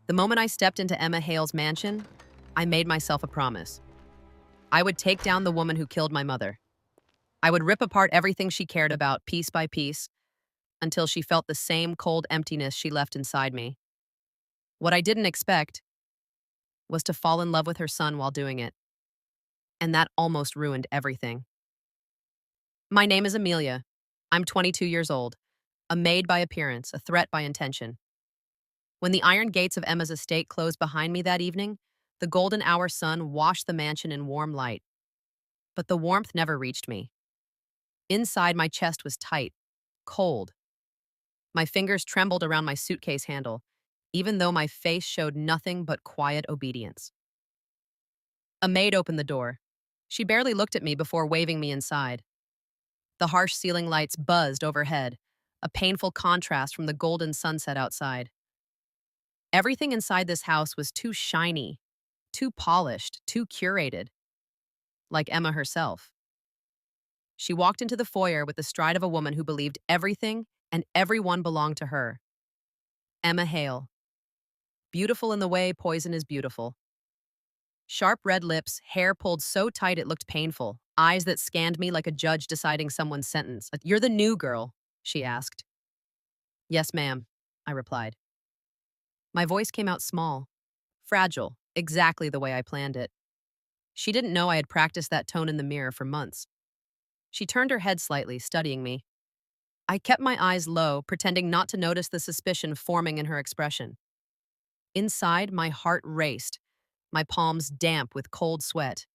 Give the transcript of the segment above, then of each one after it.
The moment I stepped into Emma Hale's mansion, I made myself a promise. I would take down the woman who killed my mother. I would rip apart everything she cared about, piece by piece, until she felt the same cold emptiness she left inside me. What I didn't expect was to fall in love with her son while doing it, and that almost ruined everything. My name is Amelia. I'm 22 years old, a maid by appearance, a threat by intention. When the iron gates of Emma's estate closed behind me that evening, the golden hour sun washed the mansion in warm light. But the warmth never reached me. Inside, my chest was tight, cold. My fingers trembled around my suitcase handle, even though my face showed nothing but quiet obedience. A maid opened the door. She barely looked at me before waving me inside. The harsh ceiling lights buzzed overhead, a painful contrast from the golden sunset outside. Everything inside this house was too shiny, too polished, too curated, like Emma herself. She walked into the foyer with the stride of a woman who believed everything and everyone belonged to her. Emma Hale. Beautiful in the way poison is beautiful. Sharp red lips, hair pulled so tight it looked painful, eyes that scanned me like a judge deciding someone's sentence. "You're the new girl?" she asked. "Yes, ma'am," I replied. My voice came out small, fragile, exactly the way I planned it. She didn't know I had practiced that tone in the mirror for months. She turned her head slightly, studying me. I kept my eyes low, pretending not to notice the suspicion forming in her expression. Inside, my heart raced, my palms damp with cold sweat.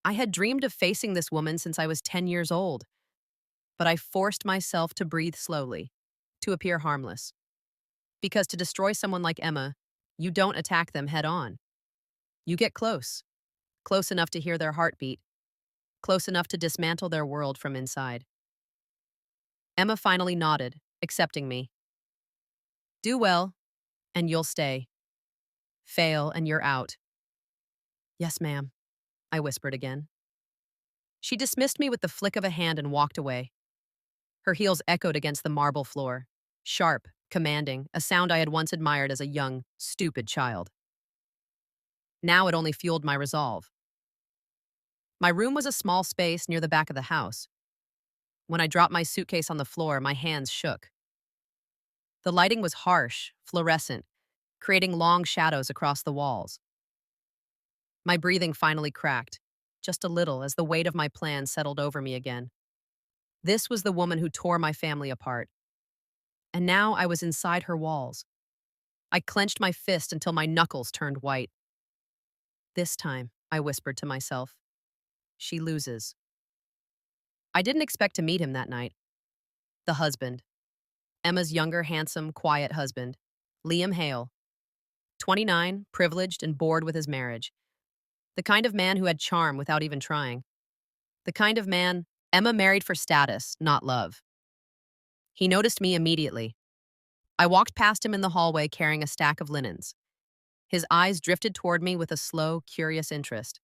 I had dreamed of facing this woman since I was 10 years old, but I forced myself to breathe slowly, to appear harmless. Because to destroy someone like Emma, you don't attack them head on. You get close, close enough to hear their heartbeat, close enough to dismantle their world from inside. Emma finally nodded, accepting me. "Do well, and you'll stay. Fail, and you're out." "Yes, ma'am," I whispered again. She dismissed me with the flick of a hand and walked away. Her heels echoed against the marble floor, sharp, commanding, a sound I had once admired as a young, stupid child. Now it only fueled my resolve. My room was a small space near the back of the house. When I dropped my suitcase on the floor, my hands shook. The lighting was harsh, fluorescent, creating long shadows across the walls. My breathing finally cracked, just a little as the weight of my plan settled over me again. This was the woman who tore my family apart. And now I was inside her walls. I clenched my fist until my knuckles turned white. "This time," I whispered to myself, "she loses." I didn't expect to meet him that night. The husband. Emma's younger, handsome, quiet husband. Liam Hale. 29, privileged and bored with his marriage. The kind of man who had charm without even trying. The kind of man Emma married for status, not love. He noticed me immediately. I walked past him in the hallway carrying a stack of linens. His eyes drifted toward me with a slow, curious interest.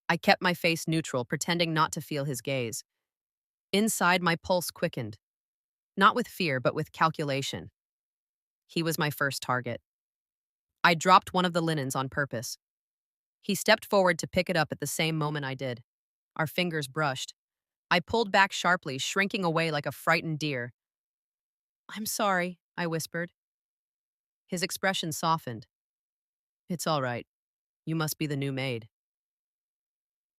I kept my face neutral, pretending not to feel his gaze. Inside, my pulse quickened. Not with fear, but with calculation. He was my first target. I dropped one of the linens on purpose. He stepped forward to pick it up at the same moment I did. Our fingers brushed. I pulled back sharply, shrinking away like a frightened deer. "I'm sorry," I whispered. His expression softened. "It's all right. You must be the new maid."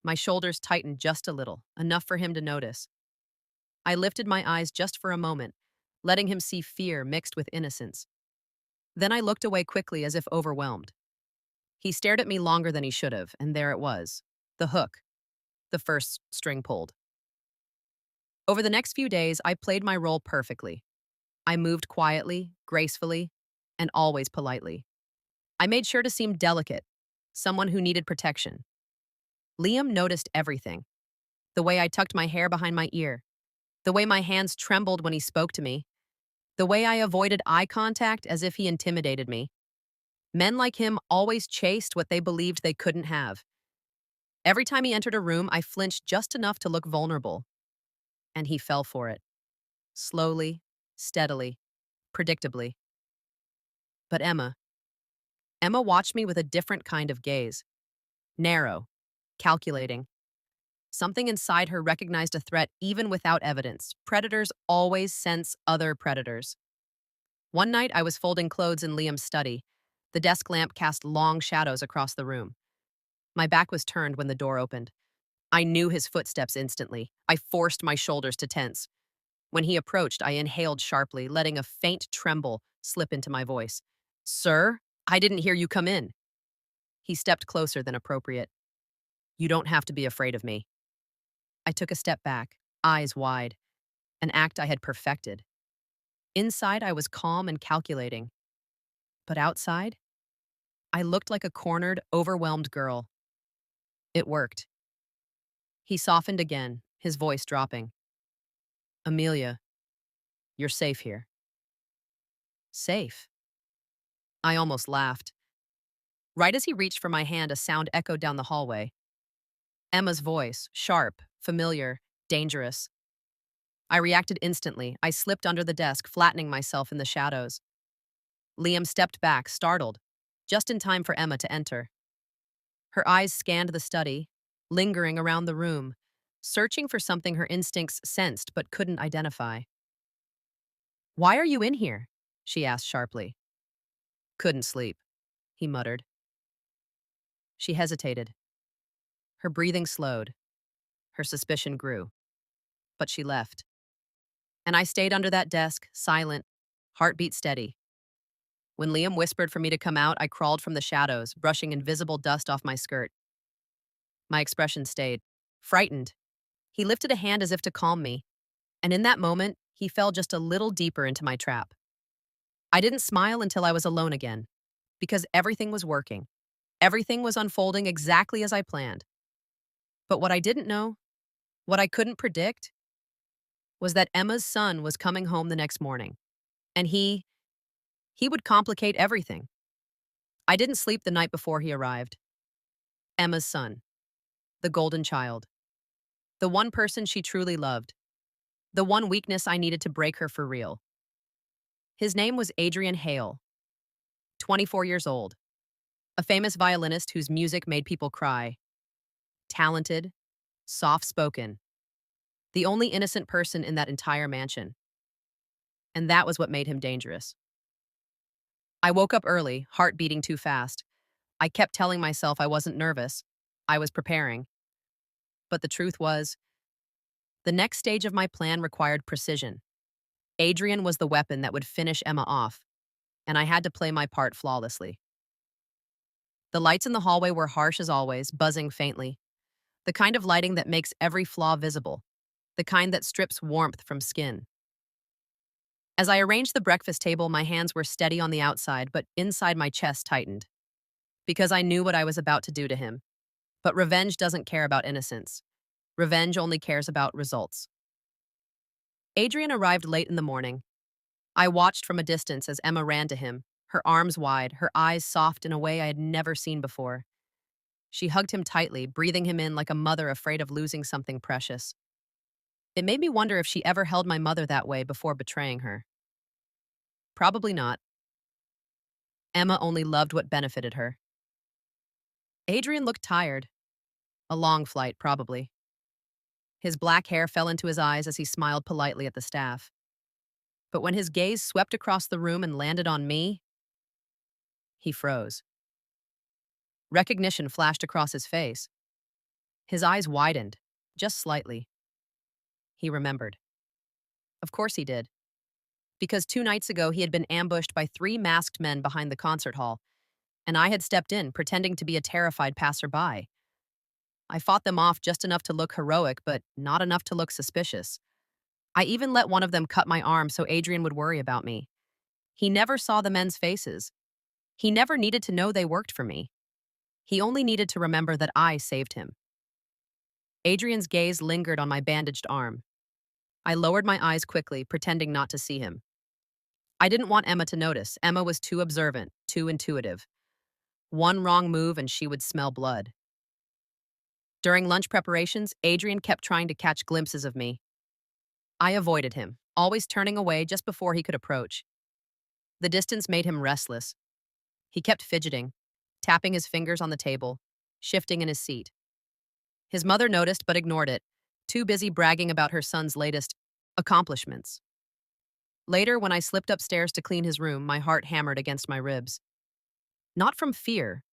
My shoulders tightened just a little, enough for him to notice. I lifted my eyes just for a moment, letting him see fear mixed with innocence. Then I looked away quickly as if overwhelmed. He stared at me longer than he should have, and there it was. The hook. The first string pulled. Over the next few days, I played my role perfectly. I moved quietly, gracefully, and always politely. I made sure to seem delicate, someone who needed protection. Liam noticed everything. The way I tucked my hair behind my ear, the way my hands trembled when he spoke to me, the way I avoided eye contact as if he intimidated me. Men like him always chased what they believed they couldn't have. Every time he entered a room, I flinched just enough to look vulnerable. And he fell for it. Slowly, steadily, predictably. But Emma, Emma watched me with a different kind of gaze. Narrow, calculating. Something inside her recognized a threat even without evidence. Predators always sense other predators. One night, I was folding clothes in Liam's study. The desk lamp cast long shadows across the room. My back was turned when the door opened. I knew his footsteps instantly. I forced my shoulders to tense. When he approached, I inhaled sharply, letting a faint tremble slip into my voice. Sir, I didn't hear you come in. He stepped closer than appropriate. You don't have to be afraid of me. I took a step back, eyes wide, an act I had perfected. Inside, I was calm and calculating. But outside, I looked like a cornered, overwhelmed girl. It worked. He softened again, his voice dropping. Amelia, you're safe here. Safe? I almost laughed. Right as he reached for my hand, a sound echoed down the hallway. Emma's voice, sharp, familiar, dangerous. I reacted instantly. I slipped under the desk, flattening myself in the shadows. Liam stepped back, startled, just in time for Emma to enter. Her eyes scanned the study, lingering around the room, searching for something her instincts sensed but couldn't identify. Why are you in here? She asked sharply. Couldn't sleep, he muttered. She hesitated. Her breathing slowed. Her suspicion grew. But she left. And I stayed under that desk, silent, heartbeat steady. When Liam whispered for me to come out, I crawled from the shadows, brushing invisible dust off my skirt. My expression stayed. Frightened. He lifted a hand as if to calm me, and in that moment, he fell just a little deeper into my trap. I didn't smile until I was alone again, because everything was working. Everything was unfolding exactly as I planned. But what I didn't know, what I couldn't predict, was that Emma's son was coming home the next morning, and he would complicate everything. I didn't sleep the night before he arrived. Emma's son, the golden child, the one person she truly loved, the one weakness I needed to break her for real. His name was Adrian Hale, 24 years old, a famous violinist whose music made people cry, talented, soft-spoken, the only innocent person in that entire mansion. And that was what made him dangerous. I woke up early, heart beating too fast. I kept telling myself I wasn't nervous. I was preparing. But the truth was, the next stage of my plan required precision. Adrian was the weapon that would finish Emma off, and I had to play my part flawlessly. The lights in the hallway were harsh as always, buzzing faintly. The kind of lighting that makes every flaw visible. The kind that strips warmth from skin. As I arranged the breakfast table, my hands were steady on the outside, but inside my chest tightened. Because I knew what I was about to do to him. But revenge doesn't care about innocence. Revenge only cares about results. Adrian arrived late in the morning. I watched from a distance as Emma ran to him, her arms wide, her eyes soft in a way I had never seen before. She hugged him tightly, breathing him in like a mother afraid of losing something precious. It made me wonder if she ever held my mother that way before betraying her. Probably not. Emma only loved what benefited her. Adrian looked tired. A long flight, probably. His black hair fell into his eyes as he smiled politely at the staff. But when his gaze swept across the room and landed on me, he froze. Recognition flashed across his face. His eyes widened, just slightly. He remembered. Of course he did. Because 2 nights ago he had been ambushed by 3 masked men behind the concert hall, and I had stepped in, pretending to be a terrified passerby. I fought them off just enough to look heroic, but not enough to look suspicious. I even let one of them cut my arm so Adrian would worry about me. He never saw the men's faces. He never needed to know they worked for me. He only needed to remember that I saved him. Adrian's gaze lingered on my bandaged arm. I lowered my eyes quickly, pretending not to see him. I didn't want Emma to notice. Emma was too observant, too intuitive. One wrong move and she would smell blood. During lunch preparations, Adrian kept trying to catch glimpses of me. I avoided him, always turning away just before he could approach. The distance made him restless. He kept fidgeting, tapping his fingers on the table, shifting in his seat. His mother noticed but ignored it, too busy bragging about her son's latest accomplishments. Later, when I slipped upstairs to clean his room, my heart hammered against my ribs. Not from fear,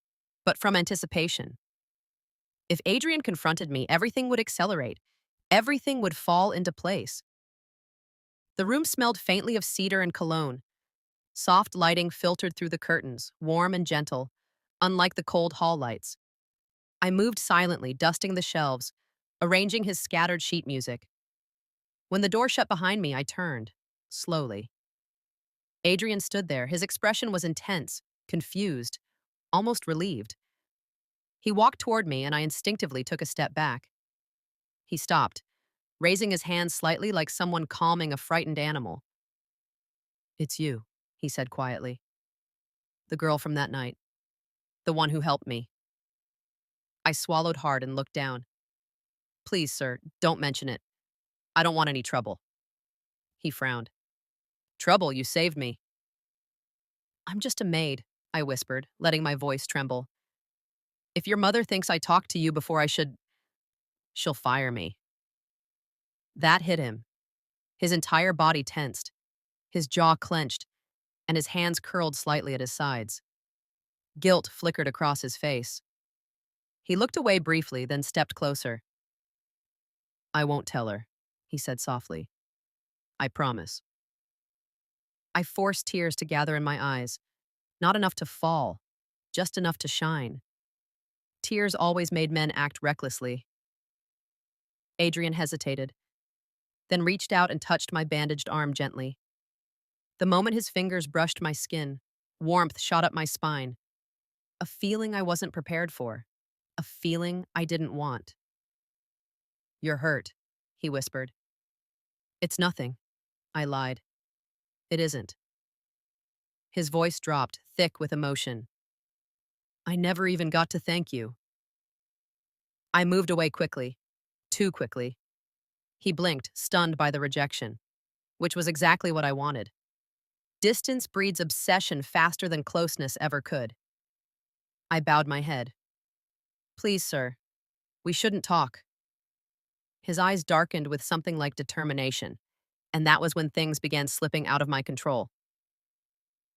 but from anticipation. If Adrian confronted me, everything would accelerate. Everything would fall into place. The room smelled faintly of cedar and cologne. Soft lighting filtered through the curtains, warm and gentle, unlike the cold hall lights. I moved silently, dusting the shelves, arranging his scattered sheet music. When the door shut behind me, I turned, slowly. Adrian stood there. His expression was intense, confused, almost relieved. He walked toward me, and I instinctively took a step back. He stopped, raising his hands slightly like someone calming a frightened animal. "It's you," he said quietly. "The girl from that night. The one who helped me." I swallowed hard and looked down. "Please, sir, don't mention it. I don't want any trouble." He frowned. "Trouble? You saved me." "I'm just a maid," I whispered, letting my voice tremble. "If your mother thinks I talked to you before I should, she'll fire me." That hit him. His entire body tensed, his jaw clenched, and his hands curled slightly at his sides. Guilt flickered across his face. He looked away briefly, then stepped closer. "I won't tell her," he said softly. "I promise." I forced tears to gather in my eyes, not enough to fall, just enough to shine. Tears always made men act recklessly. Adrian hesitated, then reached out and touched my bandaged arm gently. The moment his fingers brushed my skin, warmth shot up my spine. A feeling I wasn't prepared for. A feeling I didn't want. "You're hurt," he whispered. "It's nothing," I lied. "It isn't." His voice dropped, thick with emotion. "I never even got to thank you." I moved away quickly. Too quickly. He blinked, stunned by the rejection, which was exactly what I wanted. Distance breeds obsession faster than closeness ever could. I bowed my head. "Please, sir, we shouldn't talk." His eyes darkened with something like determination, and that was when things began slipping out of my control.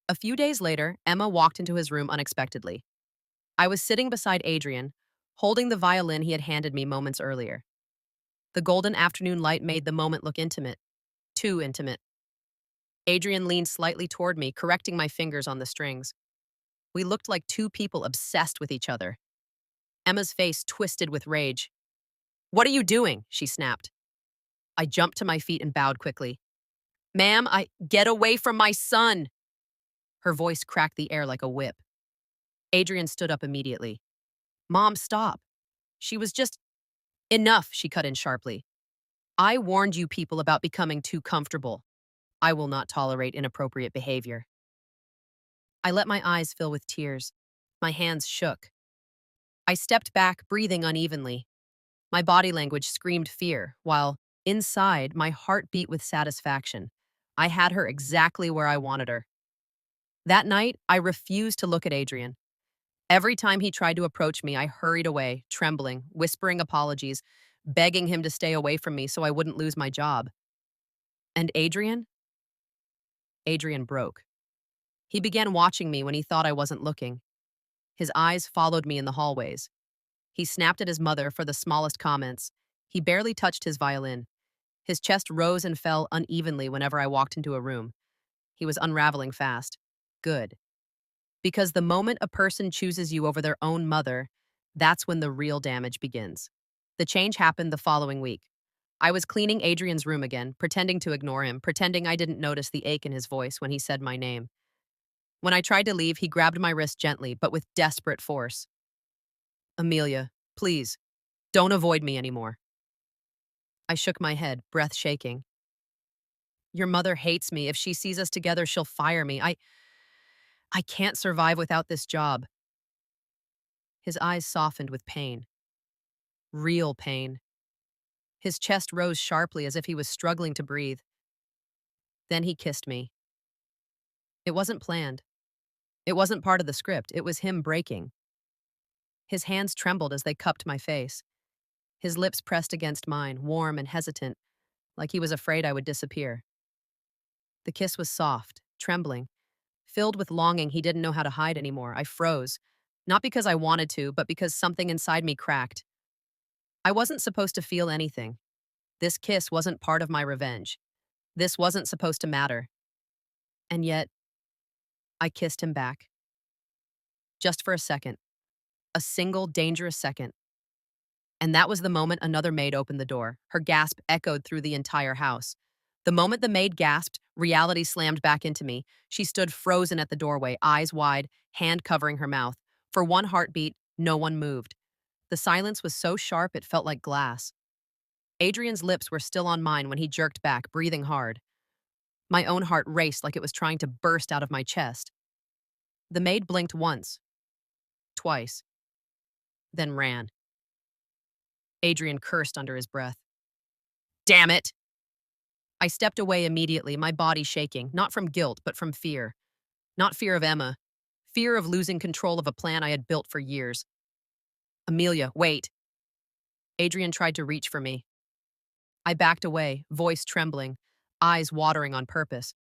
A few days later, Emma walked into his room unexpectedly. I was sitting beside Adrian, holding the violin he had handed me moments earlier. The golden afternoon light made the moment look intimate, too intimate. Adrian leaned slightly toward me, correcting my fingers on the strings. We looked like two people obsessed with each other. Emma's face twisted with rage. "What are you doing?" she snapped. I jumped to my feet and bowed quickly. "Ma'am, get away from my son!" Her voice cracked the air like a whip. Adrian stood up immediately. "Mom, stop. She was just—" "Enough," she cut in sharply. "I warned you people about becoming too comfortable. I will not tolerate inappropriate behavior." I let my eyes fill with tears. My hands shook. I stepped back, breathing unevenly. My body language screamed fear, while, inside, my heart beat with satisfaction. I had her exactly where I wanted her. That night, I refused to look at Adrian. Every time he tried to approach me, I hurried away, trembling, whispering apologies, begging him to stay away from me so I wouldn't lose my job. And Adrian? Adrian broke. He began watching me when he thought I wasn't looking. His eyes followed me in the hallways. He snapped at his mother for the smallest comments. He barely touched his violin. His chest rose and fell unevenly whenever I walked into a room. He was unraveling fast. Good. Because the moment a person chooses you over their own mother, that's when the real damage begins. The change happened the following week. I was cleaning Adrian's room again, pretending to ignore him, pretending I didn't notice the ache in his voice when he said my name. When I tried to leave, he grabbed my wrist gently, but with desperate force. "Amelia, please, don't avoid me anymore." I shook my head, breath shaking. "Your mother hates me. If she sees us together, she'll fire me. I can't survive without this job." His eyes softened with pain. Real pain. His chest rose sharply as if he was struggling to breathe. Then he kissed me. It wasn't planned. It wasn't part of the script, it was him breaking. His hands trembled as they cupped my face. His lips pressed against mine, warm and hesitant, like he was afraid I would disappear. The kiss was soft, trembling, filled with longing he didn't know how to hide anymore. I froze, not because I wanted to, but because something inside me cracked. I wasn't supposed to feel anything. This kiss wasn't part of my revenge. This wasn't supposed to matter. And yet, I kissed him back. Just for a second. A single, dangerous second. And that was the moment another maid opened the door. Her gasp echoed through the entire house. The moment the maid gasped, reality slammed back into me. She stood frozen at the doorway, eyes wide, hand covering her mouth. For one heartbeat, no one moved. The silence was so sharp it felt like glass. Adrian's lips were still on mine when he jerked back, breathing hard. My own heart raced like it was trying to burst out of my chest. The maid blinked once, twice, then ran. Adrian cursed under his breath. Damn it! I stepped away immediately, my body shaking, not from guilt, but from fear. Not fear of Emma, fear of losing control of a plan I had built for years. Amelia, wait. Adrian tried to reach for me. I backed away, voice trembling, eyes watering on purpose.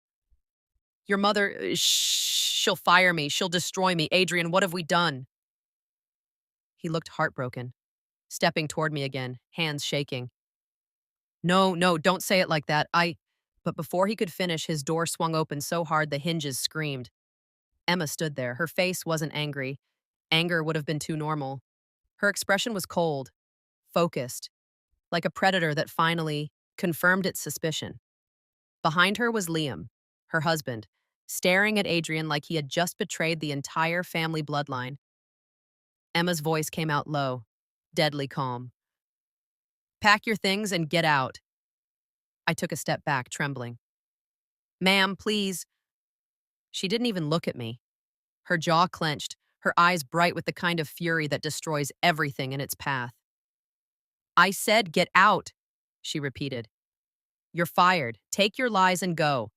Your mother, she'll fire me, she'll destroy me. Adrian, what have we done? He looked heartbroken, stepping toward me again, hands shaking. No, no, don't say it like that. But before he could finish, his door swung open so hard the hinges screamed. Emma stood there. Her face wasn't angry. Anger would have been too normal. Her expression was cold, focused, like a predator that finally confirmed its suspicion. Behind her was Liam, her husband, staring at Adrian like he had just betrayed the entire family bloodline. Emma's voice came out low, deadly calm. Pack your things and get out. I took a step back, trembling. Ma'am, please. She didn't even look at me. Her jaw clenched, her eyes bright with the kind of fury that destroys everything in its path. I said get out, she repeated. You're fired. Take your lies and go.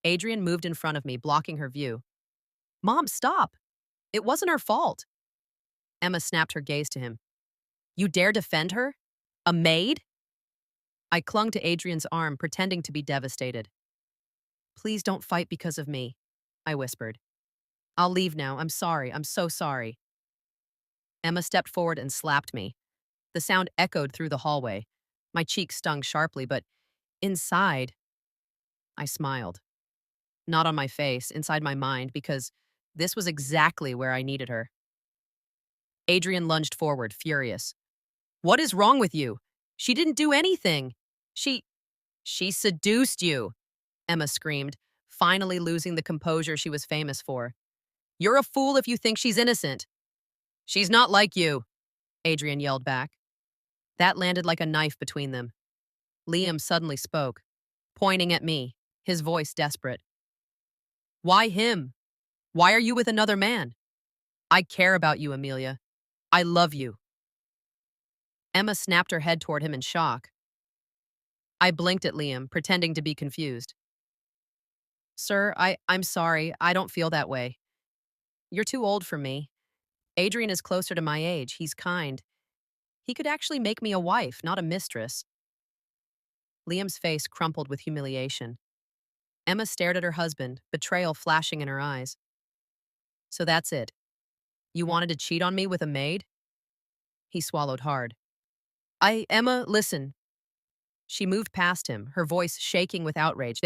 Adrian moved in front of me, blocking her view. Mom, stop. It wasn't her fault. Emma snapped her gaze to him. You dare defend her? A maid? I clung to Adrian's arm, pretending to be devastated. Please don't fight because of me, I whispered. I'll leave now. I'm sorry. I'm so sorry. Emma stepped forward and slapped me. The sound echoed through the hallway. My cheek stung sharply, but inside, I smiled. Not on my face, inside my mind, because this was exactly where I needed her. Adrian lunged forward, furious. What is wrong with you? She didn't do anything. She seduced you, Emma screamed, finally losing the composure she was famous for. You're a fool if you think she's innocent. She's not like you, Adrian yelled back. That landed like a knife between them. Liam suddenly spoke, pointing at me, his voice desperate. Why him? Why are you with another man? I care about you, Amelia. I love you. Emma snapped her head toward him in shock. I blinked at Liam, pretending to be confused. Sir, I'm sorry. I don't feel that way. You're too old for me. Adrian is closer to my age. He's kind. He could actually make me a wife, not a mistress. Liam's face crumpled with humiliation. Emma stared at her husband, betrayal flashing in her eyes. So that's it. You wanted to cheat on me with a maid? He swallowed hard. Emma, listen. She moved past him, her voice shaking with outrage.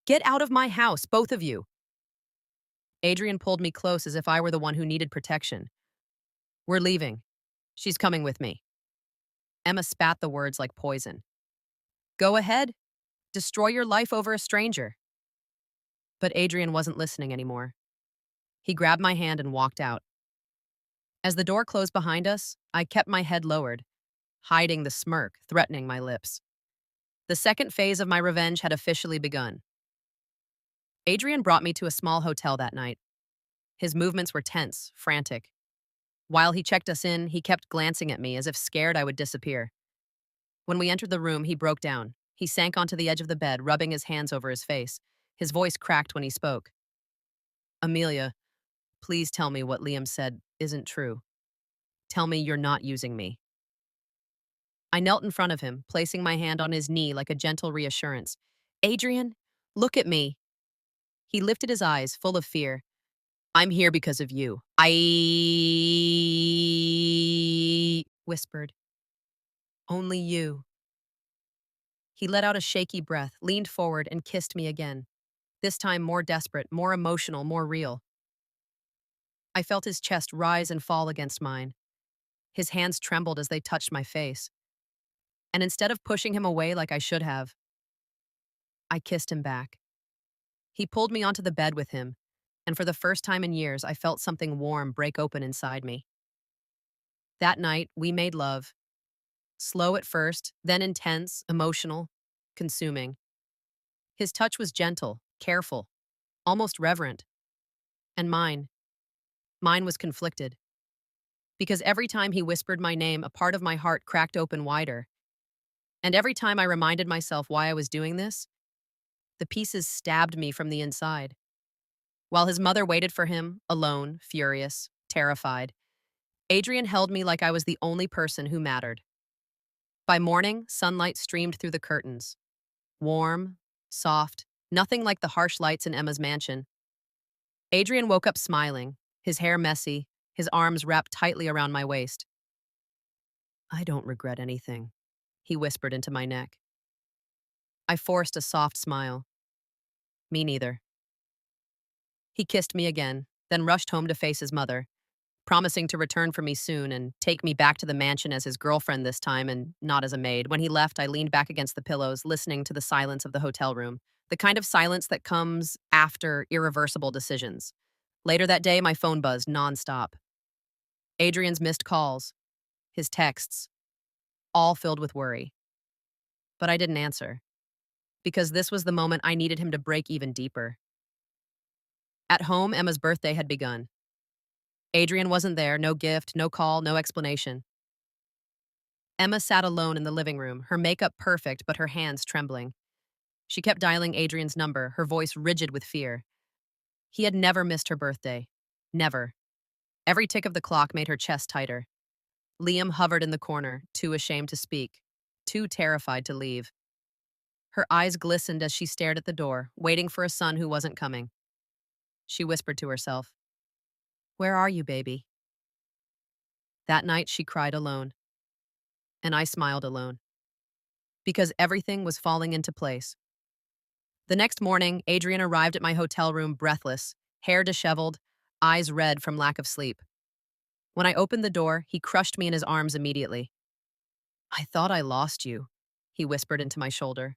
Get out of my house, both of you. Adrian pulled me close as if I were the one who needed protection. We're leaving. She's coming with me. Emma spat the words like poison. Go ahead. Destroy your life over a stranger. But Adrian wasn't listening anymore. He grabbed my hand and walked out. As the door closed behind us, I kept my head lowered, hiding the smirk threatening my lips. The second phase of my revenge had officially begun. Adrian brought me to a small hotel that night. His movements were tense, frantic. While he checked us in, he kept glancing at me as if scared I would disappear. When we entered the room, he broke down. He sank onto the edge of the bed, rubbing his hands over his face. His voice cracked when he spoke. Amelia, please tell me what Liam said isn't true. Tell me you're not using me. I knelt in front of him, placing my hand on his knee like a gentle reassurance. Adrian, look at me. He lifted his eyes, full of fear. I'm here because of you. I whispered. Only you. He let out a shaky breath, leaned forward, and kissed me again. This time more desperate, more emotional, more real. I felt his chest rise and fall against mine. His hands trembled as they touched my face. And instead of pushing him away like I should have, I kissed him back. He pulled me onto the bed with him, and for the first time in years, I felt something warm break open inside me. That night, we made love. Slow at first, then intense, emotional, consuming. His touch was gentle, careful, almost reverent. And mine was conflicted. Because every time he whispered my name, a part of my heart cracked open wider. And every time I reminded myself why I was doing this, the pieces stabbed me from the inside. While his mother waited for him, alone, furious, terrified, Adrian held me like I was the only person who mattered. By morning, sunlight streamed through the curtains. Warm, soft, nothing like the harsh lights in Emma's mansion. Adrian woke up smiling, his hair messy, his arms wrapped tightly around my waist. I don't regret anything, he whispered into my neck. I forced a soft smile. Me neither. He kissed me again, then rushed home to face his mother, promising to return for me soon and take me back to the mansion as his girlfriend this time and not as a maid. When he left, I leaned back against the pillows, listening to the silence of the hotel room, the kind of silence that comes after irreversible decisions. Later that day, my phone buzzed nonstop. Adrian's missed calls, his texts, all filled with worry. But I didn't answer, because this was the moment I needed him to break even deeper. At home, Emma's birthday had begun. Adrian wasn't there, no gift, no call, no explanation. Emma sat alone in the living room, her makeup perfect, but her hands trembling. She kept dialing Adrian's number, her voice rigid with fear. He had never missed her birthday. Never. Every tick of the clock made her chest tighter. Liam hovered in the corner, too ashamed to speak, too terrified to leave. Her eyes glistened as she stared at the door, waiting for a son who wasn't coming. She whispered to herself, "Where are you, baby?" That night, she cried alone. And I smiled alone. Because everything was falling into place. The next morning, Adrian arrived at my hotel room breathless, hair disheveled, eyes red from lack of sleep. When I opened the door, he crushed me in his arms immediately. I thought I lost you, he whispered into my shoulder.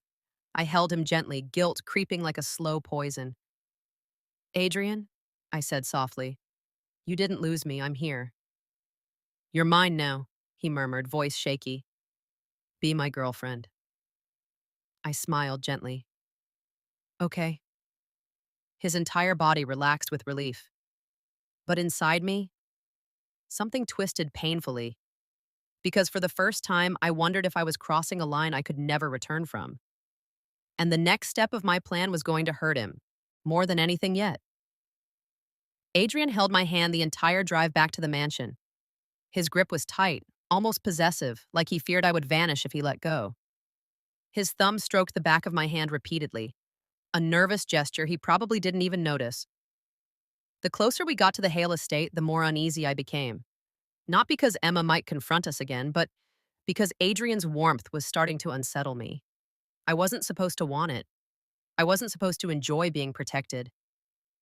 I held him gently, guilt creeping like a slow poison. Adrian, I said softly, you didn't lose me, I'm here. You're mine now, he murmured, voice shaky. Be my girlfriend. I smiled gently. Okay. His entire body relaxed with relief. But inside me, something twisted painfully, because for the first time, I wondered if I was crossing a line I could never return from. And the next step of my plan was going to hurt him, more than anything yet. Adrian held my hand the entire drive back to the mansion. His grip was tight, almost possessive, like he feared I would vanish if he let go. His thumb stroked the back of my hand repeatedly, a nervous gesture he probably didn't even notice. The closer we got to the Hale estate, the more uneasy I became. Not because Emma might confront us again, but because Adrian's warmth was starting to unsettle me. I wasn't supposed to want it. I wasn't supposed to enjoy being protected.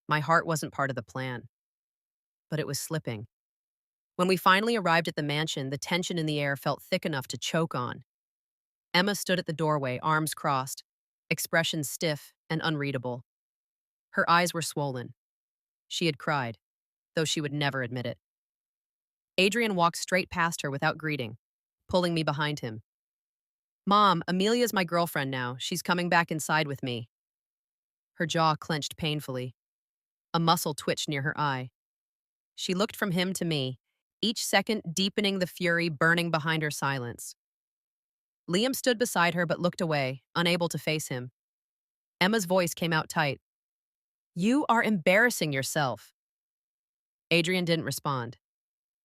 My heart wasn't part of the plan. But it was slipping. When we finally arrived at the mansion, the tension in the air felt thick enough to choke on. Emma stood at the doorway, arms crossed, expression stiff and unreadable. Her eyes were swollen. She had cried, though she would never admit it. Adrian walked straight past her without greeting, pulling me behind him. Mom, Amelia's my girlfriend now. She's coming back inside with me. Her jaw clenched painfully. A muscle twitched near her eye. She looked from him to me, each second deepening the fury burning behind her silence. Liam stood beside her but looked away, unable to face him. Emma's voice came out tight. You are embarrassing yourself. Adrian didn't respond.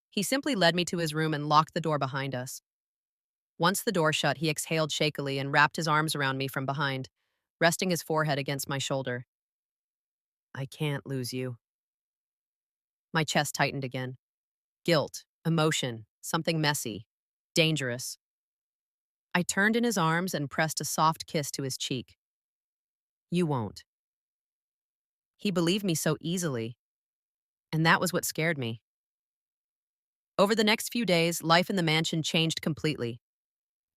He simply led me to his room and locked the door behind us. Once the door shut, he exhaled shakily and wrapped his arms around me from behind, resting his forehead against my shoulder. I can't lose you. My chest tightened again. Guilt, emotion, something messy, dangerous. I turned in his arms and pressed a soft kiss to his cheek. You won't. He believed me so easily, and that was what scared me. Over the next few days, life in the mansion changed completely.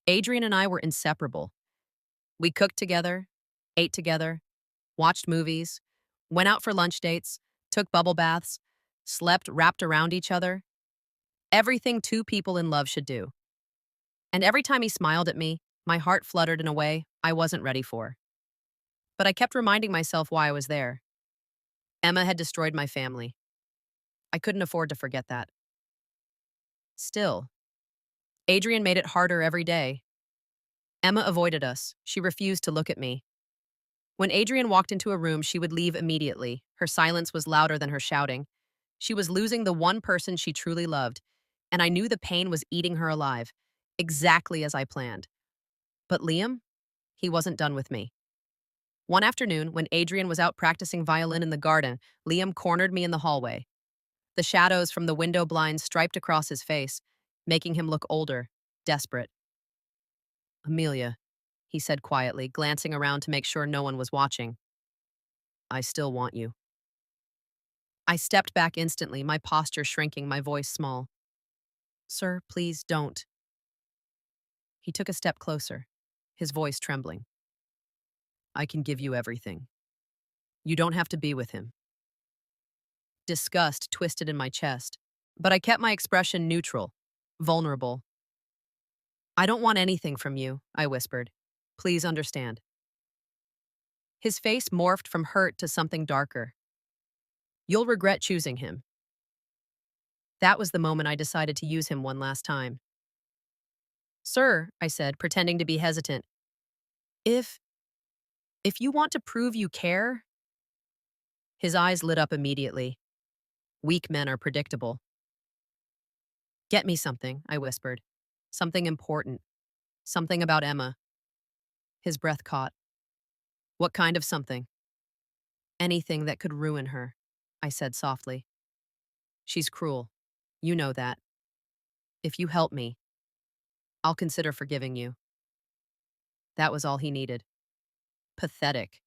Adrian and I were inseparable. We cooked together, ate together, watched movies, went out for lunch dates, took bubble baths, slept wrapped around each other. Everything two people in love should do. And every time he smiled at me, my heart fluttered in a way I wasn't ready for. But I kept reminding myself why I was there. Emma had destroyed my family. I couldn't afford to forget that. Still, Adrian made it harder every day. Emma avoided us. She refused to look at me. When Adrian walked into a room, she would leave immediately. Her silence was louder than her shouting. She was losing the one person she truly loved, and I knew the pain was eating her alive, exactly as I planned. But Liam? He wasn't done with me. One afternoon, when Adrian was out practicing violin in the garden, Liam cornered me in the hallway. The shadows from the window blinds striped across his face, making him look older, desperate. Amelia, he said quietly, glancing around to make sure no one was watching. I still want you. I stepped back instantly, my posture shrinking, my voice small. Sir, please don't. He took a step closer, his voice trembling. I can give you everything. You don't have to be with him. Disgust twisted in my chest, but I kept my expression neutral, vulnerable. I don't want anything from you, I whispered. Please understand. His face morphed from hurt to something darker. You'll regret choosing him. That was the moment I decided to use him one last time. Sir, I said, pretending to be hesitant, if you want to prove you care. His eyes lit up immediately. Weak men are predictable. Get me something, I whispered. Something important. Something about Emma. His breath caught. What kind of something? Anything that could ruin her, I said softly. She's cruel. You know that. If you help me, I'll consider forgiving you. That was all he needed. Pathetic.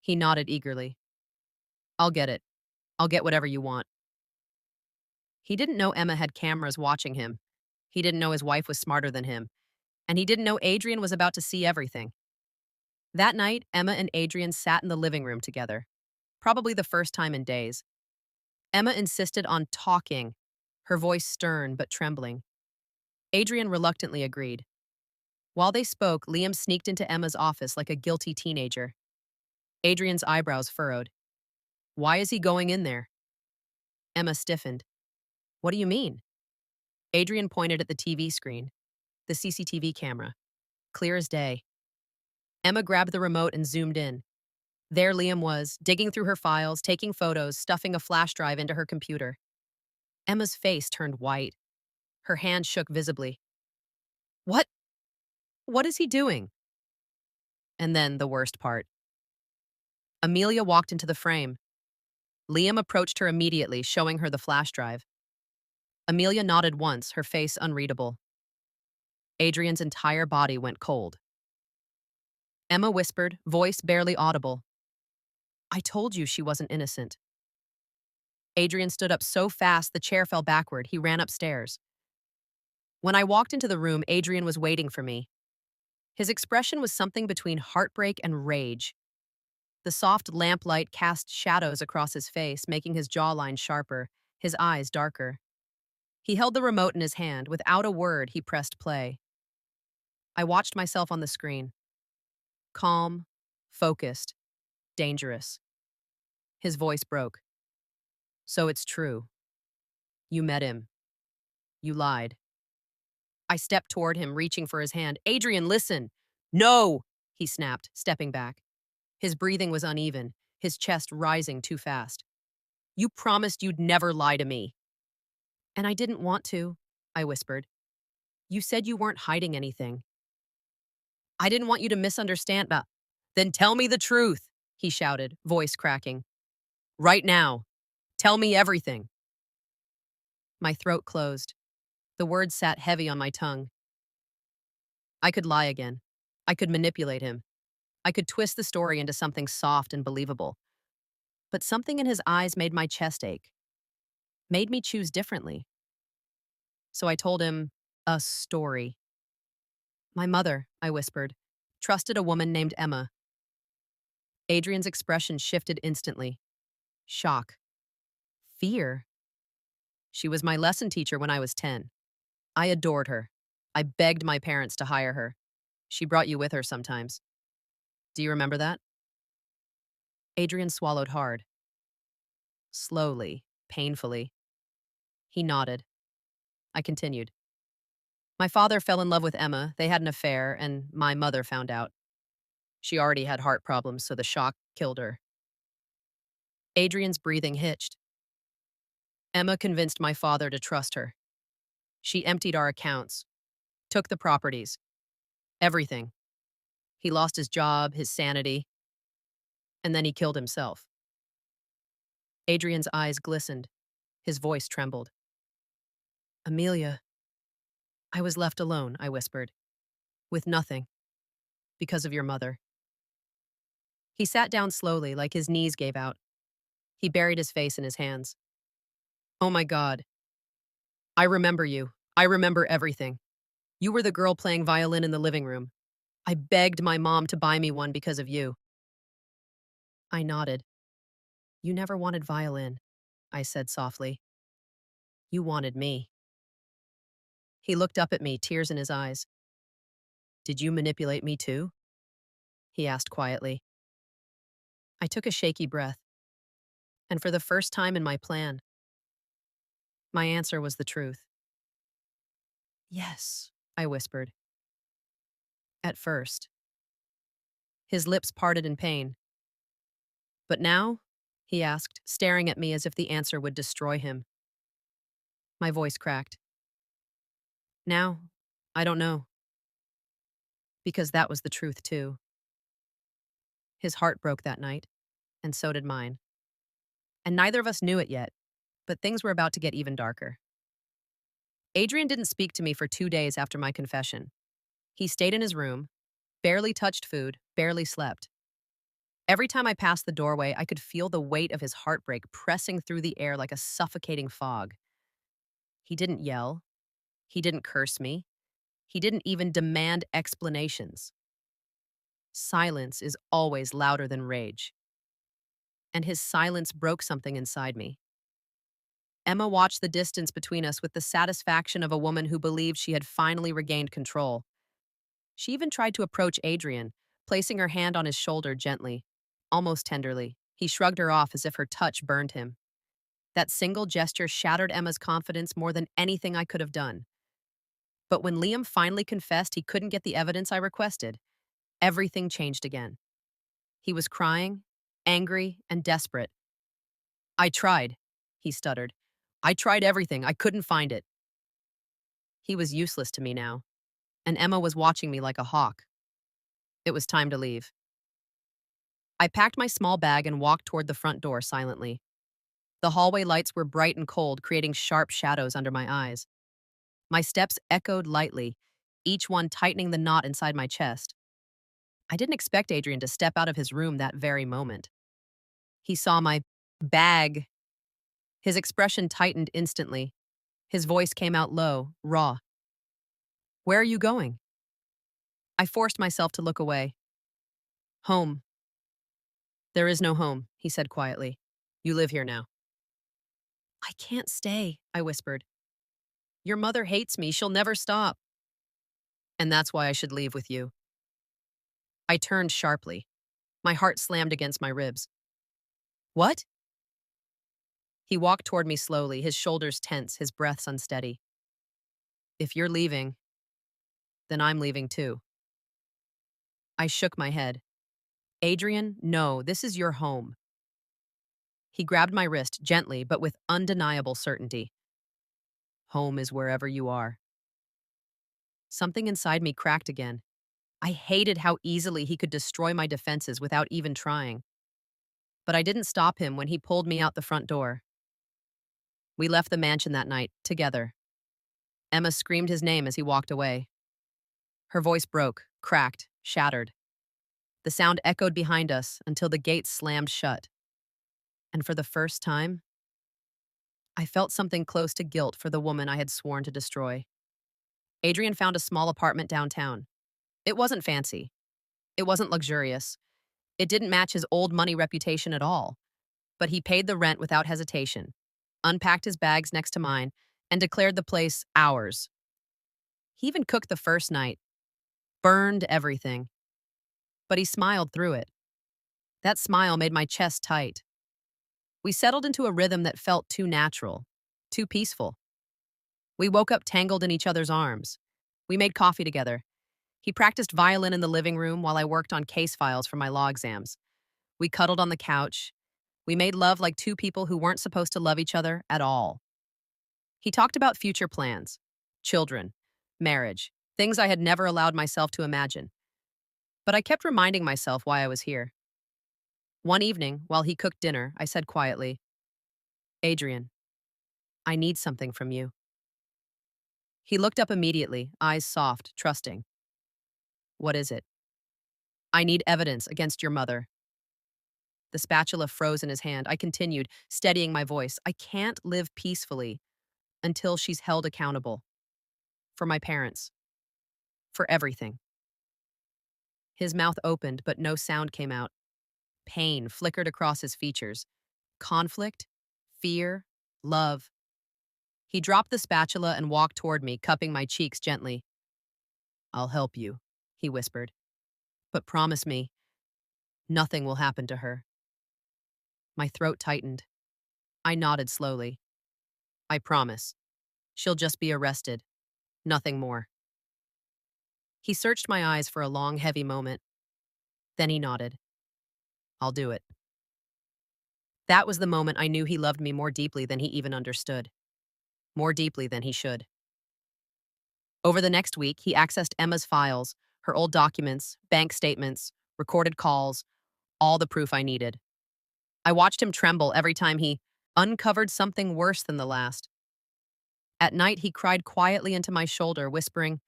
He nodded eagerly. I'll get it. I'll get whatever you want. He didn't know Emma had cameras watching him. He didn't know his wife was smarter than him. And he didn't know Adrian was about to see everything. That night, Emma and Adrian sat in the living room together, probably the first time in days. Emma insisted on talking, her voice stern but trembling. Adrian reluctantly agreed. While they spoke, Liam sneaked into Emma's office like a guilty teenager. Adrian's eyebrows furrowed. Why is he going in there? Emma stiffened. What do you mean? Adrian pointed at the TV screen, the CCTV camera, clear as day. Emma grabbed the remote and zoomed in. There Liam was, digging through her files, taking photos, stuffing a flash drive into her computer. Emma's face turned white. Her hand shook visibly. What? What is he doing? And then the worst part. Amelia walked into the frame. Liam approached her immediately, showing her the flash drive. Amelia nodded once, her face unreadable. Adrian's entire body went cold. Emma whispered, voice barely audible. I told you she wasn't innocent. Adrian stood up so fast the chair fell backward. He ran upstairs. When I walked into the room, Adrian was waiting for me. His expression was something between heartbreak and rage. The soft lamplight cast shadows across his face, making his jawline sharper, his eyes darker. He held the remote in his hand. Without a word, he pressed play. I watched myself on the screen. Calm, focused, dangerous. His voice broke. So it's true. You met him. You lied. I stepped toward him, reaching for his hand. Adrian, listen! No! He snapped, stepping back. His breathing was uneven. his chest rising too fast. You promised you'd never lie to me. And I didn't want to, I whispered. You said you weren't hiding anything. I didn't want you to misunderstand. Then tell me the truth, he shouted, voice cracking. Right now. Tell me everything. My throat closed. The words sat heavy on my tongue. I could lie again. I could manipulate him. I could twist the story into something soft and believable. But something in his eyes made my chest ache, made me choose differently. So I told him a story. My mother, I whispered, trusted a woman named Emma. Adrian's expression shifted instantly. Shock. Fear. She was my lesson teacher when I was 10. I adored her. I begged my parents to hire her. She brought you with her sometimes. Do you remember that? Adrian swallowed hard. Slowly, painfully. He nodded. I continued. My father fell in love with Emma, they had an affair, and my mother found out. She already had heart problems, so the shock killed her. Adrian's breathing hitched. Emma convinced my father to trust her. She emptied our accounts, took the properties, everything. He lost his job, his sanity, and then he killed himself. Adrian's eyes glistened. His voice trembled. Amelia. I was left alone, I whispered, with nothing, because of your mother. He sat down slowly, like his knees gave out. He buried his face in his hands. Oh my God. I remember you. I remember everything. You were the girl playing violin in the living room. I begged my mom to buy me one because of you. I nodded. You never wanted violin, I said softly. You wanted me. He looked up at me, tears in his eyes. Did you manipulate me too? He asked quietly. I took a shaky breath. And for the first time in my plan, my answer was the truth. Yes, I whispered. At first. His lips parted in pain. But now? He asked, staring at me as if the answer would destroy him. My voice cracked. Now, I don't know. Because that was the truth, too. His heart broke that night, and so did mine. And neither of us knew it yet, but things were about to get even darker. Adrian didn't speak to me for 2 days after my confession. He stayed in his room, barely touched food, barely slept. Every time I passed the doorway, I could feel the weight of his heartbreak pressing through the air like a suffocating fog. He didn't yell. He didn't curse me. He didn't even demand explanations. Silence is always louder than rage. And his silence broke something inside me. Emma watched the distance between us with the satisfaction of a woman who believed she had finally regained control. She even tried to approach Adrian, placing her hand on his shoulder gently, almost tenderly. He shrugged her off as if her touch burned him. That single gesture shattered Emma's confidence more than anything I could have done. But when Liam finally confessed he couldn't get the evidence I requested, everything changed again. He was crying, angry, and desperate. I tried, he stuttered. I tried everything. I couldn't find it. He was useless to me now, and Emma was watching me like a hawk. It was time to leave. I packed my small bag and walked toward the front door silently. The hallway lights were bright and cold, creating sharp shadows under my eyes. My steps echoed lightly, each one tightening the knot inside my chest. I didn't expect Adrian to step out of his room that very moment. He saw my bag. His expression tightened instantly. His voice came out low, raw. Where are you going? I forced myself to look away. Home. There is no home, he said quietly. You live here now. I can't stay, I whispered. Your mother hates me. She'll never stop. And that's why I should leave with you. I turned sharply. My heart slammed against my ribs. What? He walked toward me slowly, his shoulders tense, his breaths unsteady. If you're leaving, then I'm leaving too. I shook my head. Adrian, no, this is your home. He grabbed my wrist gently but with undeniable certainty. Home is wherever you are. Something inside me cracked again. I hated how easily he could destroy my defenses without even trying. But I didn't stop him when he pulled me out the front door. We left the mansion that night, together. Emma screamed his name as he walked away. Her voice broke, cracked, shattered. The sound echoed behind us until the gates slammed shut. And for the first time, I felt something close to guilt for the woman I had sworn to destroy. Adrian found a small apartment downtown. It wasn't fancy. It wasn't luxurious. It didn't match his old money reputation at all. But he paid the rent without hesitation, unpacked his bags next to mine, and declared the place ours. He even cooked the first night, burned everything. But he smiled through it. That smile made my chest tight. We settled into a rhythm that felt too natural, too peaceful. We woke up tangled in each other's arms. We made coffee together. He practiced violin in the living room while I worked on case files for my law exams. We cuddled on the couch. We made love like two people who weren't supposed to love each other at all. He talked about future plans, children, marriage, things I had never allowed myself to imagine. But I kept reminding myself why I was here. One evening, while he cooked dinner, I said quietly, Adrian, I need something from you. He looked up immediately, eyes soft, trusting. What is it? I need evidence against your mother. The spatula froze in his hand. I continued, steadying my voice. I can't live peacefully until she's held accountable. For my parents. For everything. His mouth opened, but no sound came out. Pain flickered across his features. Conflict, fear, love. He dropped the spatula and walked toward me, cupping my cheeks gently. I'll help you, he whispered. But promise me, nothing will happen to her. My throat tightened. I nodded slowly. I promise. She'll just be arrested. Nothing more. He searched my eyes for a long, heavy moment. Then he nodded. I'll do it. That was the moment I knew he loved me more deeply than he even understood. More deeply than he should. Over the next week, he accessed Emma's files, her old documents, bank statements, recorded calls, all the proof I needed. I watched him tremble every time he uncovered something worse than the last. At night, he cried quietly into my shoulder, whispering,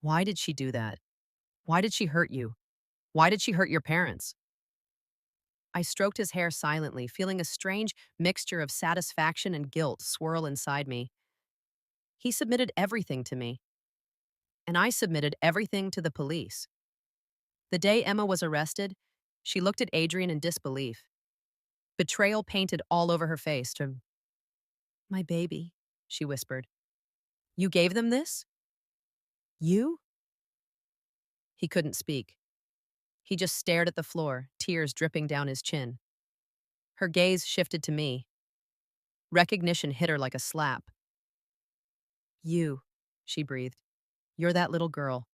Why did she do that? Why did she hurt you? Why did she hurt your parents? I stroked his hair silently, feeling a strange mixture of satisfaction and guilt swirl inside me. He submitted everything to me, and I submitted everything to the police. The day Emma was arrested, she looked at Adrian in disbelief. Betrayal painted all over her face. My baby, she whispered. You gave them this? You? He couldn't speak. He just stared at the floor, tears dripping down his chin. Her gaze shifted to me. Recognition hit her like a slap. You, she breathed. You're that little girl.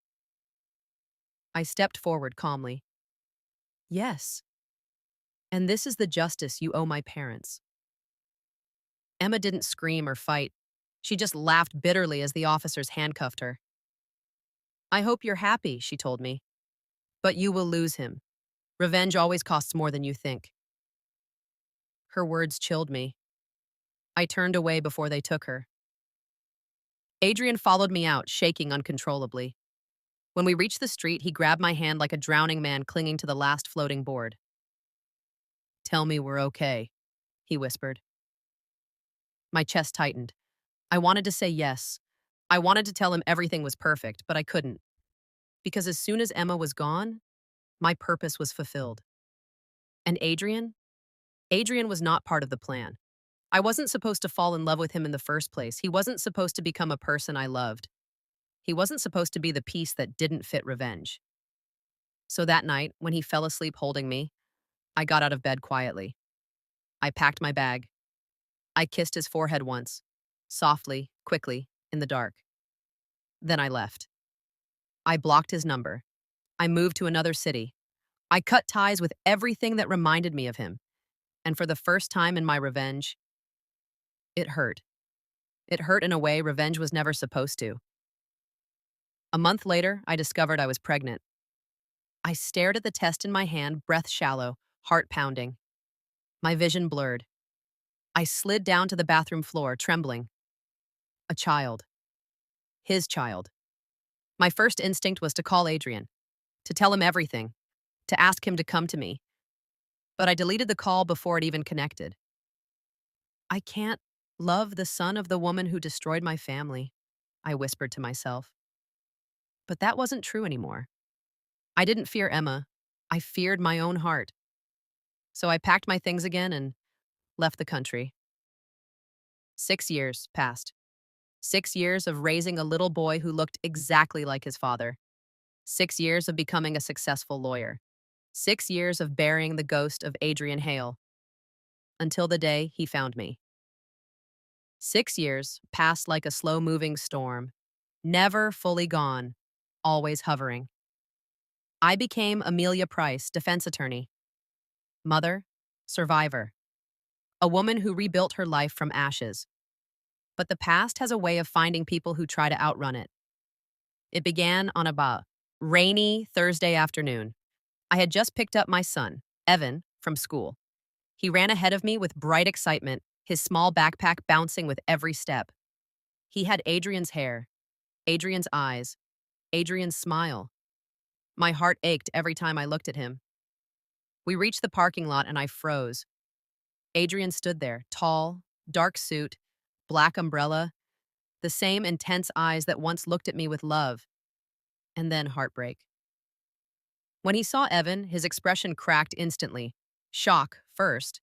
I stepped forward calmly. Yes. And this is the justice you owe my parents. Emma didn't scream or fight. She just laughed bitterly as the officers handcuffed her. I hope you're happy, she told me. But you will lose him. Revenge always costs more than you think. Her words chilled me. I turned away before they took her. Adrian followed me out, shaking uncontrollably. When we reached the street, he grabbed my hand like a drowning man clinging to the last floating board. Tell me we're okay, he whispered. My chest tightened. I wanted to say yes. I wanted to tell him everything was perfect, but I couldn't. Because as soon as Emma was gone, my purpose was fulfilled. And Adrian? Adrian was not part of the plan. I wasn't supposed to fall in love with him in the first place. He wasn't supposed to become a person I loved. He wasn't supposed to be the piece that didn't fit revenge. So that night, when he fell asleep holding me, I got out of bed quietly. I packed my bag. I kissed his forehead once, softly, quickly, in the dark. Then I left. I blocked his number. I moved to another city. I cut ties with everything that reminded me of him. And for the first time in my revenge, it hurt. It hurt in a way revenge was never supposed to. A month later, I discovered I was pregnant. I stared at the test in my hand, breath shallow, heart pounding. My vision blurred. I slid down to the bathroom floor, trembling. A child. His child. My first instinct was to call Adrian, to tell him everything, to ask him to come to me. But I deleted the call before it even connected. I can't love the son of the woman who destroyed my family, I whispered to myself. But that wasn't true anymore. I didn't fear Emma. I feared my own heart. So I packed my things again and left the country. 6 years passed. 6 years of raising a little boy who looked exactly like his father. 6 years of becoming a successful lawyer. 6 years of burying the ghost of Adrian Hale. Until the day he found me. 6 years passed like a slow-moving storm, never fully gone, always hovering. I became Amelia Price, defense attorney. Mother, survivor. A woman who rebuilt her life from ashes. But the past has a way of finding people who try to outrun it. It began on a rainy Thursday afternoon. I had just picked up my son, Evan, from school. He ran ahead of me with bright excitement, his small backpack bouncing with every step. He had Adrian's hair, Adrian's eyes, Adrian's smile. My heart ached every time I looked at him. We reached the parking lot and I froze. Adrian stood there, tall, dark suit, black umbrella, the same intense eyes that once looked at me with love, and then heartbreak. When he saw Evan, his expression cracked instantly. Shock first,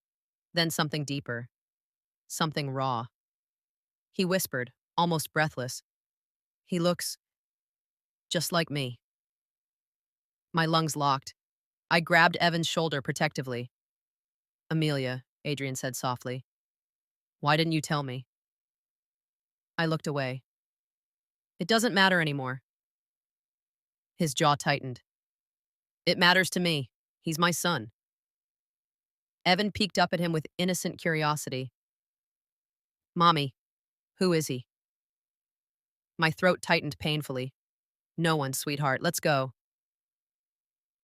then something deeper, something raw. He whispered, almost breathless, "He looks just like me." My lungs locked. I grabbed Evan's shoulder protectively. "Amelia," Adrian said softly, "why didn't you tell me?" I looked away. "It doesn't matter anymore." His jaw tightened. "It matters to me. He's my son." Evan peeked up at him with innocent curiosity. "Mommy, who is he?" My throat tightened painfully. "No one, sweetheart. Let's go."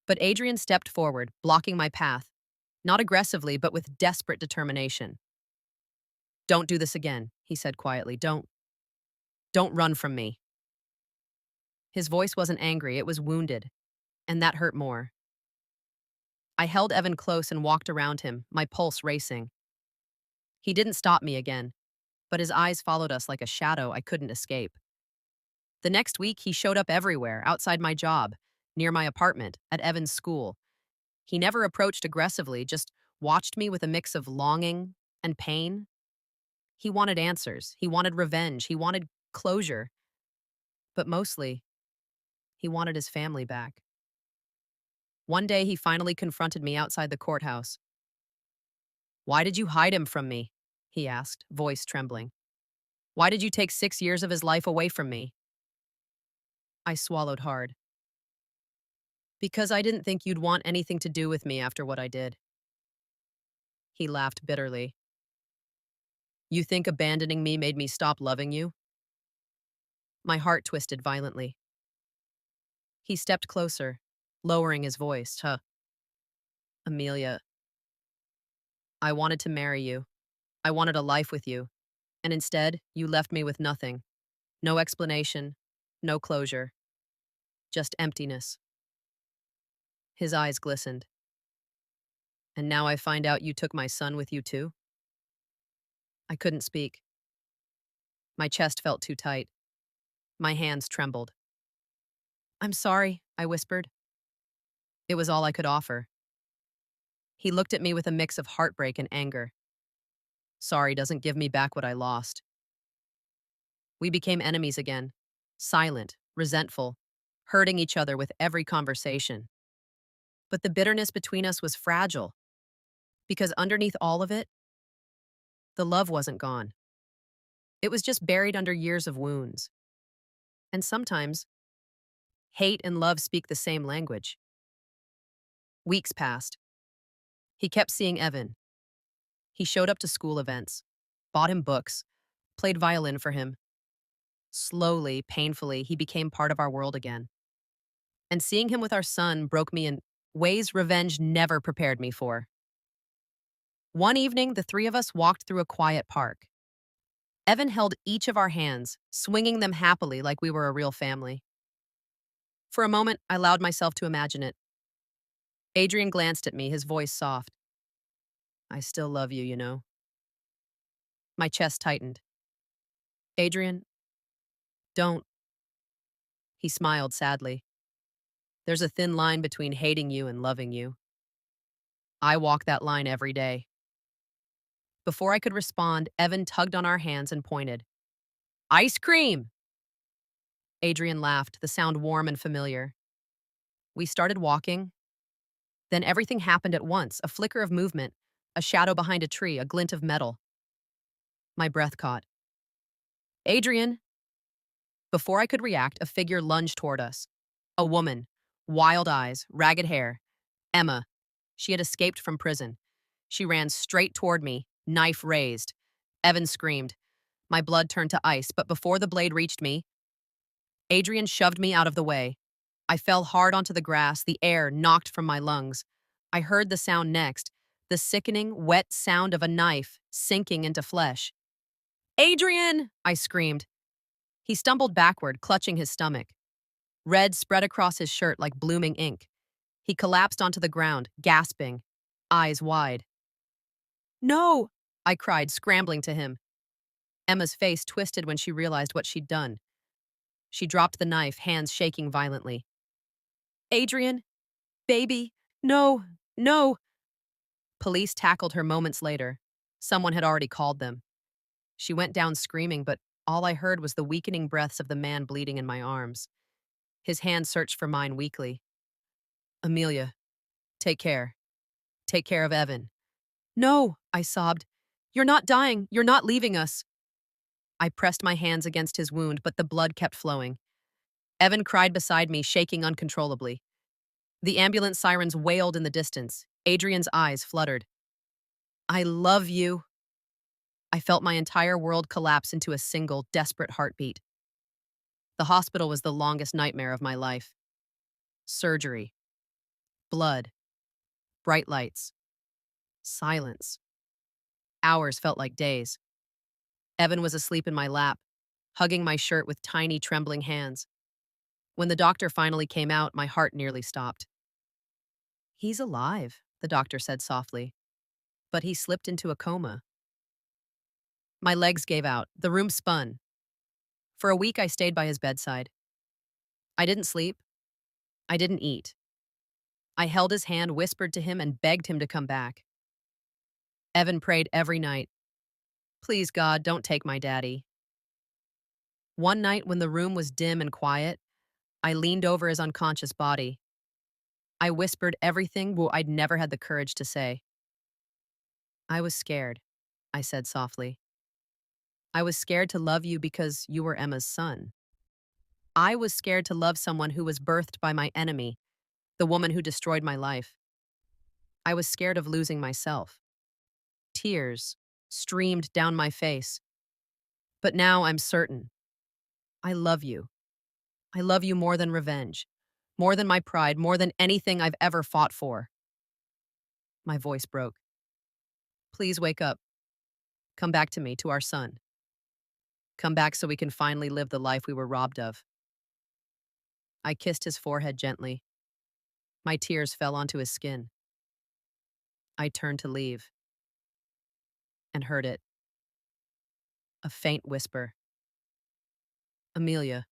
But Adrian stepped forward, blocking my path, not aggressively, but with desperate determination. "Don't do this again," he said quietly. Don't run from me." His voice wasn't angry, it was wounded, and that hurt more. I held Evan close and walked around him, my pulse racing. He didn't stop me again, but his eyes followed us like a shadow I couldn't escape. The next week, he showed up everywhere, outside my job, near my apartment, at Evan's school. He never approached aggressively, just watched me with a mix of longing and pain. He wanted answers, he wanted revenge, he wanted closure. But mostly, he wanted his family back. One day, he finally confronted me outside the courthouse. "Why did you hide him from me?" he asked, voice trembling. "Why did you take 6 years of his life away from me?" I swallowed hard. "Because I didn't think you'd want anything to do with me after what I did." He laughed bitterly. "You think abandoning me made me stop loving you?" My heart twisted violently. He stepped closer, lowering his voice. "Amelia, I wanted to marry you. I wanted a life with you. And instead, you left me with nothing. No explanation, no closure. Just emptiness." His eyes glistened. "And now I find out you took my son with you too?" I couldn't speak. My chest felt too tight. My hands trembled. "I'm sorry," I whispered. It was all I could offer. He looked at me with a mix of heartbreak and anger. Sorry doesn't give me back what I lost. We became enemies again, silent, resentful, hurting each other with every conversation. But the bitterness between us was fragile, because underneath all of it, the love wasn't gone. It was just buried under years of wounds. And sometimes, hate and love speak the same language. Weeks passed. He kept seeing Evan. He showed up to school events, bought him books, played violin for him. Slowly, painfully, he became part of our world again. And seeing him with our son broke me in ways revenge never prepared me for. One evening, the three of us walked through a quiet park. Evan held each of our hands, swinging them happily like we were a real family. For a moment, I allowed myself to imagine it. Adrian glanced at me, his voice soft. I still love you, you know. My chest tightened. Adrian, don't. He smiled sadly. There's a thin line between hating you and loving you. I walk that line every day. Before I could respond, Evan tugged on our hands and pointed. Ice cream! Adrian laughed, the sound warm and familiar. We started walking. Then everything happened at once, a flicker of movement, a shadow behind a tree, a glint of metal. My breath caught. Adrian! Before I could react, a figure lunged toward us. A woman, wild eyes, ragged hair. Emma. She had escaped from prison. She ran straight toward me, knife raised. Evan screamed. My blood turned to ice, but before the blade reached me, Adrian shoved me out of the way. I fell hard onto the grass, the air knocked from my lungs. I heard the sound next, the sickening, wet sound of a knife sinking into flesh. Adrian! I screamed. He stumbled backward, clutching his stomach. Red spread across his shirt like blooming ink. He collapsed onto the ground, gasping, eyes wide. No! I cried, scrambling to him. Emma's face twisted when she realized what she'd done. She dropped the knife, hands shaking violently. Adrian, baby, no, no. Police tackled her moments later. Someone had already called them. She went down screaming, but all I heard was the weakening breaths of the man bleeding in my arms. His hand searched for mine weakly. Amelia, take care. Take care of Evan. No, I sobbed. You're not dying. You're not leaving us. I pressed my hands against his wound, but the blood kept flowing. Evan cried beside me, shaking uncontrollably. The ambulance sirens wailed in the distance. Adrian's eyes fluttered. I love you. I felt my entire world collapse into a single, desperate heartbeat. The hospital was the longest nightmare of my life. Surgery. Blood. Bright lights. Silence. Hours felt like days. Evan was asleep in my lap, hugging my shirt with tiny, trembling hands. When the doctor finally came out, my heart nearly stopped. He's alive, the doctor said softly, but he slipped into a coma. My legs gave out. The room spun. For a week, I stayed by his bedside. I didn't sleep. I didn't eat. I held his hand, whispered to him, and begged him to come back. Evan prayed every night. Please, God, don't take my daddy. One night, when the room was dim and quiet, I leaned over his unconscious body. I whispered everything I'd never had the courage to say. I was scared, I said softly. I was scared to love you because you were Emma's son. I was scared to love someone who was birthed by my enemy, the woman who destroyed my life. I was scared of losing myself. Tears streamed down my face. But now I'm certain. I love you. I love you more than revenge, more than my pride, more than anything I've ever fought for. My voice broke. Please wake up. Come back to me, to our son. Come back so we can finally live the life we were robbed of. I kissed his forehead gently. My tears fell onto his skin. I turned to leave and heard it. A faint whisper. Amelia.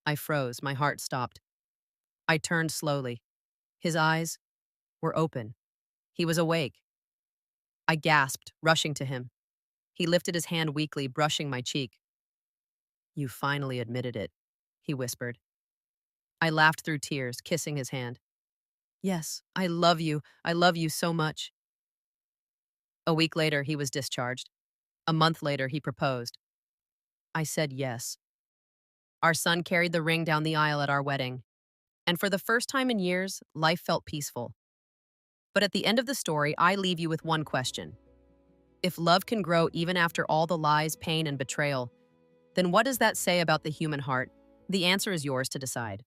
I froze. My heart stopped. I turned slowly. His eyes were open. He was awake. I gasped, rushing to him. He lifted his hand weakly, brushing my cheek. You finally admitted it, he whispered. I laughed through tears, kissing his hand. Yes, I love you. I love you so much. A week later, he was discharged. A month later, he proposed. I said yes. Our son carried the ring down the aisle at our wedding. And for the first time in years, life felt peaceful. But at the end of the story, I leave you with one question. If love can grow even after all the lies, pain, and betrayal, then what does that say about the human heart? The answer is yours to decide.